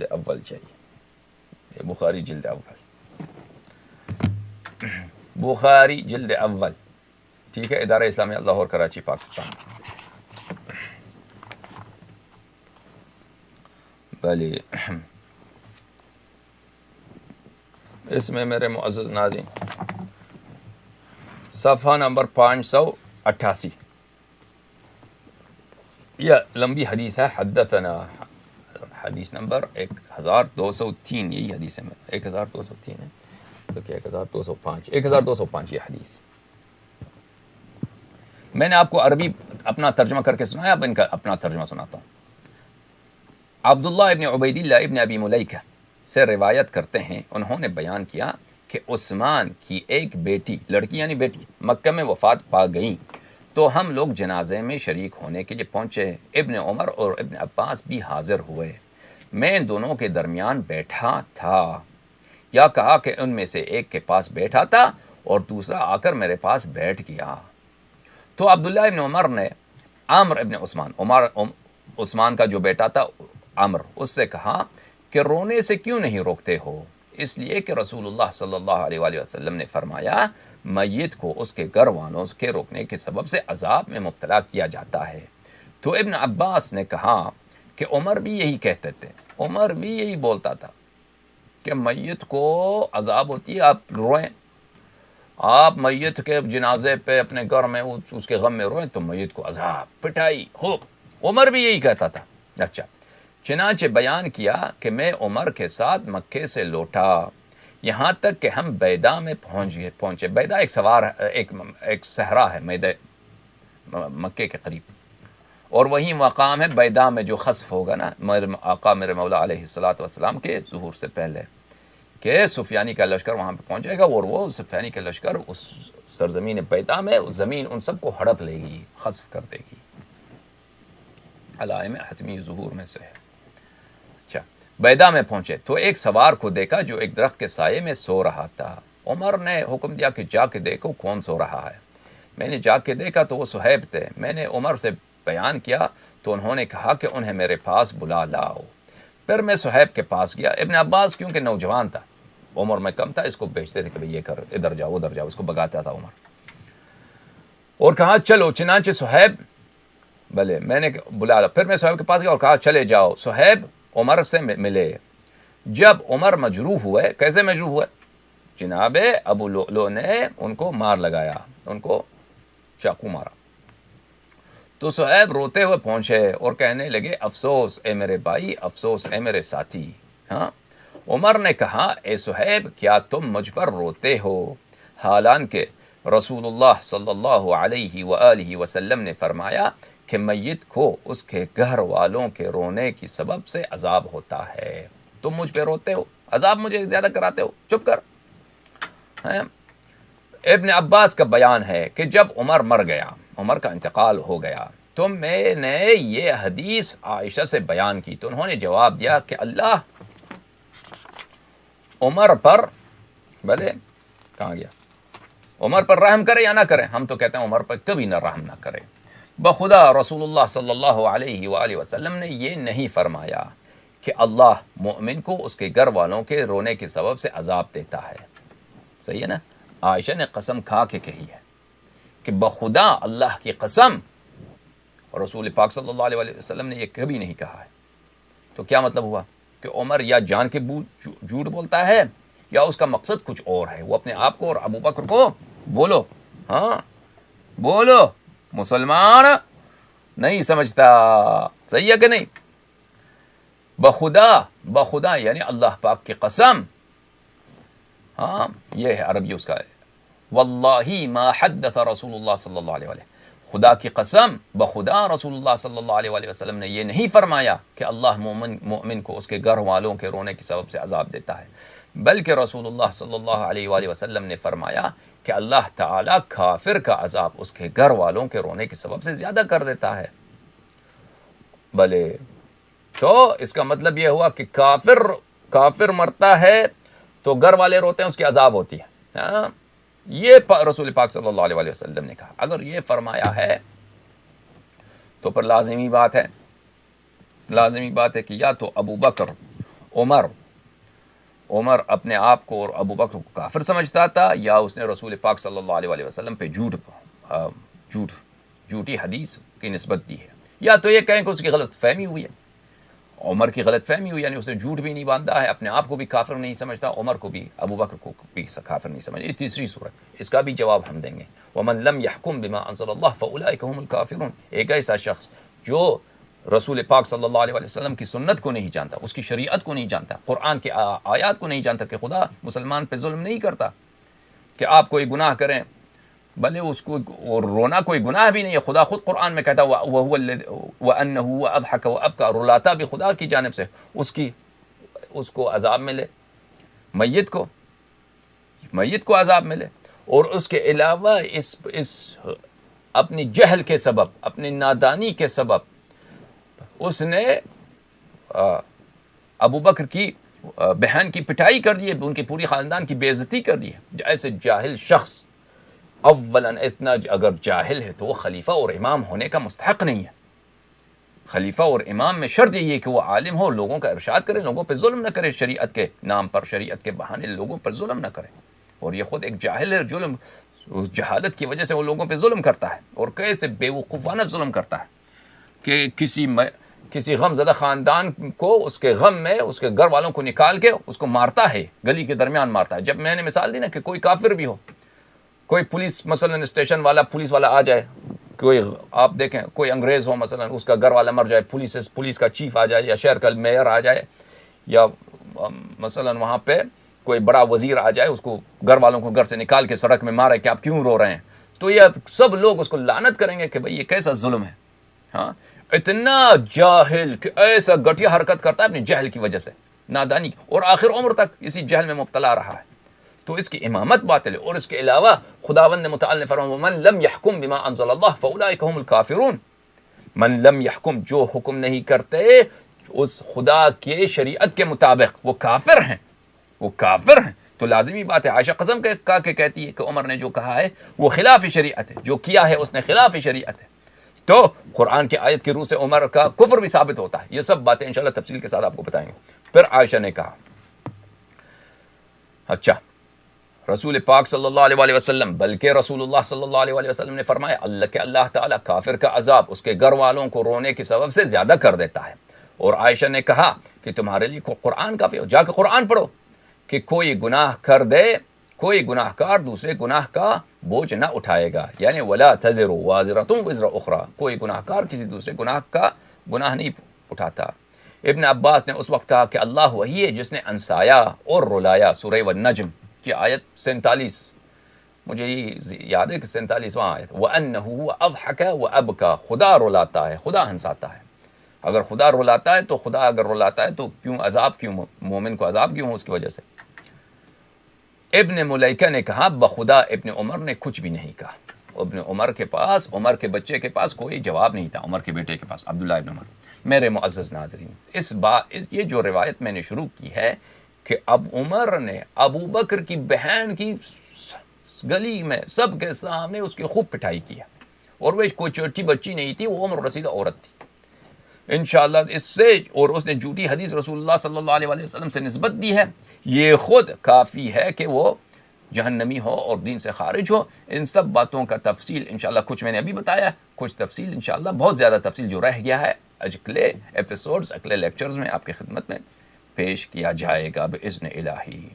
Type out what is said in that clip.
جلد اول چاہیے، یہ بخاری جلد اول، بخاری جلد اول، ٹھیک ہے، ادارہ اسلامیہ لاہور کراچی پاکستان۔ بھلے اس میں میرے معزز ناظرین صفحہ نمبر 588، یہ لمبی حدیث ہے، حدثنا، حدیث نمبر 1203، یہی حدیث ہے، 1203 ہے، کیونکہ 1205 یہ حدیث۔ میں نے آپ کو عربی اپنا ترجمہ کر کے سنایا، اب ان کا اپنا ترجمہ سناتا ہوں۔ عبداللہ ابن عبید اللہ ابن ابی ملیکہ سے روایت کرتے ہیں، انہوں نے بیان کیا کہ عثمان کی ایک بیٹی، لڑکی یعنی بیٹی، مکہ میں وفات پا گئیں تو ہم لوگ جنازے میں شریک ہونے کے لیے پہنچے، ابن عمر اور ابن عباس بھی حاضر ہوئے، میں ان دونوں کے درمیان بیٹھا تھا، یا کہا کہ ان میں سے ایک کے پاس بیٹھا تھا اور دوسرا آ کر میرے پاس بیٹھ گیا، تو عبداللہ ابن عمر نے عمر ابن عثمان کا جو بیٹا تھا عمر، اس سے کہا کہ رونے سے کیوں نہیں روکتے ہو؟ اس لیے کہ رسول اللہ صلی اللہ علیہ وآلہ وسلم نے فرمایا میت کو اس کے گھر والوں کے روکنے کے سبب سے عذاب میں مبتلا کیا جاتا ہے۔ تو ابن عباس نے کہا کہ عمر بھی یہی کہتے تھے، عمر بھی یہی بولتا تھا کہ میت کو عذاب ہوتی ہے، آپ روئیں، آپ میت کے جنازے پہ اپنے گھر میں اس کے غم میں روئیں تو میت کو عذاب، پٹائی خوب، عمر بھی یہی کہتا تھا۔ اچھا، چنانچہ بیان کیا کہ میں عمر کے ساتھ مکے سے لوٹا یہاں تک کہ ہم بیدا میں پہنچے۔ بیدا ایک صحرا ہے مکے کے قریب، اور وہی مقام ہے بیدا میں جو خسف ہوگا نا آقا میرے مولا علیہ الصلوۃ والسلام کے ظہور سے پہلے، کہ سفیانی کا لشکر وہاں پہ پہنچے گا، اور وہ سفیانی کا لشکر اس سرزمین بیدا میں زمین ان سب کو ہڑپ لے گی، خسف کر دے گی، علائم حتمی ظہور میں سے ہے۔ اچھا، بیدا میں پہنچے تو ایک سوار کو دیکھا جو ایک درخت کے سائے میں سو رہا تھا، عمر نے حکم دیا کہ جا کے دیکھو کون سو رہا ہے، میں نے جا کے دیکھا تو وہ صہیب تھے، میں نے عمر سے بیان کیا تو انہوں نے کہا کہ انہیں میرے پاس بلا لاؤ، پھر میں صہیب کے پاس گیا، ابن عباس کیونکہ نوجوان تھا، عمر میں کم تھا، اس کو بیچتے تھے کہ یہ کر، ادھر جاؤ ادھر جاؤ، اس کو بگاتا تھا عمر، اور کہا چلو، چنانچہ صہیب، بھلے میں نے بلایا، پھر میں صہیب کے پاس گیا اور کہا چلے جاؤ، صہیب عمر سے ملے، جب عمر مجروح ہوئے، کیسے مجروح ہوئے؟ جناب ابو لؤلؤ نے ان کو مار لگایا، ان کو چاقو مارا، تو صہیب روتے ہوئے پہنچے اور کہنے لگے افسوس اے میرے بھائی، افسوس اے میرے ساتھی۔ ہاں، عمر نے کہا اے صہیب کیا تم مجھ پر روتے ہو، حالانکہ رسول اللہ صلی اللہ علیہ وآلہ وسلم نے فرمایا کہ میت کو اس کے گھر والوں کے رونے کی سبب سے عذاب ہوتا ہے، تم مجھ پہ روتے ہو، عذاب مجھے زیادہ کراتے ہو، چپ کر۔ ابن عباس کا بیان ہے کہ جب عمر مر گیا، عمر کا انتقال ہو گیا، تو میں نے یہ حدیث عائشہ سے بیان کی، تو انہوں نے جواب دیا کہ اللہ عمر پر، بھلے کہاں گیا، عمر پر رحم کرے یا نہ کرے، ہم تو کہتے ہیں عمر پر کبھی نہ رحم نہ کرے، بخدا رسول اللہ صلی اللہ علیہ وآلہ وسلم نے یہ نہیں فرمایا کہ اللہ مومن کو اس کے گھر والوں کے رونے کے سبب سے عذاب دیتا ہے، صحیح ہے نا؟ عائشہ نے قسم کھا کے کہی ہے کہ بخدا اللہ کی قسم، رسول پاک صلی اللہ علیہ وسلم نے یہ کبھی نہیں کہا ہے، تو کیا مطلب ہوا کہ عمر یا جان کے جھوٹ بولتا ہے یا اس کا مقصد کچھ اور ہے، وہ اپنے آپ کو اور ابو بکر کو بولو، ہاں بولو، مسلمان نہیں سمجھتا، صحیح ہے کہ نہیں؟ بخدا یعنی اللہ پاک کی قسم، ہاں یہ ہے عربی اس کا ہے، واللہ ما حدث رسول اللہ صلی اللہ علیہ وآلہ، خدا کی قسم، بخدا رسول اللہ صلی اللہ علیہ وآلہ وسلم نے یہ نہیں فرمایا کہ اللہ مومن کو اس کے گھر والوں کے رونے کے سبب سے عذاب دیتا ہے، بلکہ رسول اللہ صلی اللہ علیہ وآلہ وسلم نے فرمایا کہ اللہ تعالیٰ کافر کا عذاب اس کے گھر والوں کے رونے کے سبب سے زیادہ کر دیتا ہے۔ بھلے تو اس کا مطلب یہ ہوا کہ کافر مرتا ہے تو گھر والے روتے ہیں، اس کی عذاب ہوتی ہے، ہاں یہ رسول پاک صلی اللہ علیہ وآلہ وسلم نے کہا۔ اگر یہ فرمایا ہے تو پھر لازمی بات ہے کہ یا تو ابو بکر عمر اپنے آپ کو اور ابو بکر کو کافر سمجھتا تھا، یا اس نے رسول پاک صلی اللہ علیہ وسلم پہ جھوٹی حدیث کی نسبت دی ہے، یا تو یہ کہیں کہ اس کی غلط فہمی ہوئی ہے، عمر کی غلط فہمی ہوئی، یعنی اس نے جھوٹ بھی نہیں باندھا ہے، اپنے آپ کو بھی کافر نہیں سمجھتا، عمر کو بھی ابو بکر کو بھی کافر نہیں سمجھتا۔ یہ تیسری صورت، اس کا بھی جواب ہم دیں گے۔ وَمَن لَمْ يَحْكُمْ بِمَا أَنزَلَ اللَّهُ فَأُولَٰئِكَ هُمُ الْكَافِرُونَ، ایک ایسا شخص جو رسول پاک صلی اللہ علیہ وسلم کی سنت کو نہیں جانتا، اس کی شریعت کو نہیں جانتا، قرآن کے آیات کو نہیں جانتا کہ خدا مسلمان پہ ظلم نہیں کرتا، کہ آپ کوئی گناہ کریں بھلے اس کو اور رونا کوئی گناہ بھی نہیں ہے، خدا خود قرآن میں کہتا ہے وَأَنَّهُ وَأَضْحَكَ وَأَبْكَى، رلاتا بھی خدا کی جانب سے، اس کو عذاب ملے، میت کو عذاب ملے، اور اس کے علاوہ اس اپنی جہل کے سبب، اپنی نادانی کے سبب اس نے ابو بکر کی بہن کی پٹائی کر دی ہے، ان کی پوری خاندان کی بے عزتی کر دی ہے۔ ایسے جاہل شخص اولاً اتنا اگر جاہل ہے تو وہ خلیفہ اور امام ہونے کا مستحق نہیں ہے۔ خلیفہ اور امام میں شرط یہی ہے کہ وہ عالم ہو، لوگوں کا ارشاد کرے، لوگوں پہ ظلم نہ کرے، شریعت کے نام پر، شریعت کے بہانے لوگوں پر ظلم نہ کرے، اور یہ خود ایک جاہل ہے، اس جہالت کی وجہ سے وہ لوگوں پہ ظلم کرتا ہے، اور کیسے بے وقوفانہ ظلم کرتا ہے کہ کسی غم زدہ خاندان کو اس کے غم میں اس کے گھر والوں کو نکال کے اس کو مارتا ہے، گلی کے درمیان مارتا ہے۔ جب میں نے مثال دی نا کہ کوئی کافر بھی ہو، کوئی پولیس مثلا اسٹیشن والا پولیس والا آ جائے، کوئی آپ دیکھیں کوئی انگریز ہو مثلا، اس کا گھر والا مر جائے، پولیس کا چیف آ جائے، یا شہر کا میئر آ جائے، یا مثلا وہاں پہ کوئی بڑا وزیر آ جائے، اس کو گھر والوں کو گھر سے نکال کے سڑک میں مارے کہ آپ کیوں رو رہے ہیں، تو یہ سب لوگ اس کو لعنت کریں گے کہ بھئی یہ کیسا ظلم ہے۔ ہاں، اتنا جاہل کہ ایسا گھٹیا حرکت کرتا ہے اپنی جہل کی وجہ سے، نادانی کی، اور آخر عمر تک اسی جہل میں مبتلا رہا ہے، تو اس کی امامت باطل ہے۔ اور اس کے علاوہ خداوند نے متعال نے فرمایا وَمَن لَمْ يَحْكُمْ بِمَا أَنزَلَ اللَّهُ فَأُولَٰئِكَ هُمُ الْكَافِرُونَ، من لم يحکم، جو حکم نہیں کرتے اس خدا کے شریعت کے مطابق، وہ کافر ہیں، وہ کافر ہیں۔ تو لازمی بات ہے، عائشہ قسم کا کہ کہتی ہے کہ عمر نے جو کہا ہے وہ خلاف شریعت ہے، جو کیا ہے اس نے خلاف شریعت ہے، تو قرآن کی آیت کی روح سے عمر کا کفر بھی ثابت ہوتا ہے۔ یہ سب باتیں انشاءاللہ تفصیل کے ساتھ آپ کو بتائیں گے۔ پھر عائشہ نے کہا، اچھا رسول پاک صلی اللہ علیہ وسلم، بلکہ رسول اللہ صلی اللہ علیہ وسلم نے فرمایا اللہ تعالیٰ کافر کا عذاب اس کے گھر والوں کو رونے کے سبب سے زیادہ کر دیتا ہے۔ اور عائشہ نے کہا کہ تمہارے لیے قرآن کافی ہو، جا کے قرآن پڑھو، کہ کوئی گناہ کر دے، کوئی گناہ کار دوسرے گناہ کا بوجھ نہ اٹھائے گا، یعنی ولا تزر وازرۃ وزر اخری، کوئی گناہ کار کسی دوسرے گناہ کا گناہ نہیں اٹھاتا۔ ابن عباس نے اس وقت کہا کہ اللہ وہی ہے جس نے انسایا اور رلایا، سورہ والنجم کی آیت 47، مجھے یہ یاد ہے کہ 47واں آیت، وَأَنَّهُ وَأَضْحَكَ وَأَبْكَى، خدا رلاتا ہے، خدا ہنساتا ہے۔ اگر خدا رلاتا ہے تو خدا اگر رلاتا ہے تو کیوں عذاب، کیوں مومن کو عذاب کیوں ہو اس کی وجہ سے۔ ابن ملیکہ نے کہا بخدا ابن عمر نے کچھ بھی نہیں کہا۔ ابن عمر کے پاس، عمر کے بچے کے پاس کوئی جواب نہیں تھا، عمر کے بیٹے کے پاس، عبداللہ ابن عمر۔ میرے معزز ناظرین، یہ جو روایت میں نے شروع کی ہے کہ اب عمر نے ابو بکر کی بہن کی گلی میں سب کے سامنے اس کی خوب پٹائی کیا، اور وہ کوئی چھوٹی بچی نہیں تھی، وہ عمر رسیدہ عورت تھی۔ انشاءاللہ اس سے، اور اس نے جھوٹی حدیث رسول اللہ صلی اللہ علیہ وسلم سے نسبت دی ہے، یہ خود کافی ہے کہ وہ جہنمی ہو اور دین سے خارج ہو۔ ان سب باتوں کا تفصیل انشاءاللہ کچھ میں نے ابھی بتایا، کچھ تفصیل انشاءاللہ بہت زیادہ تفصیل جو رہ گیا ہے اگلے ایپیسوڈز، اگلے لیکچرز میں آپ کی خدمت میں پیش کیا جائے گا بإذن الہی۔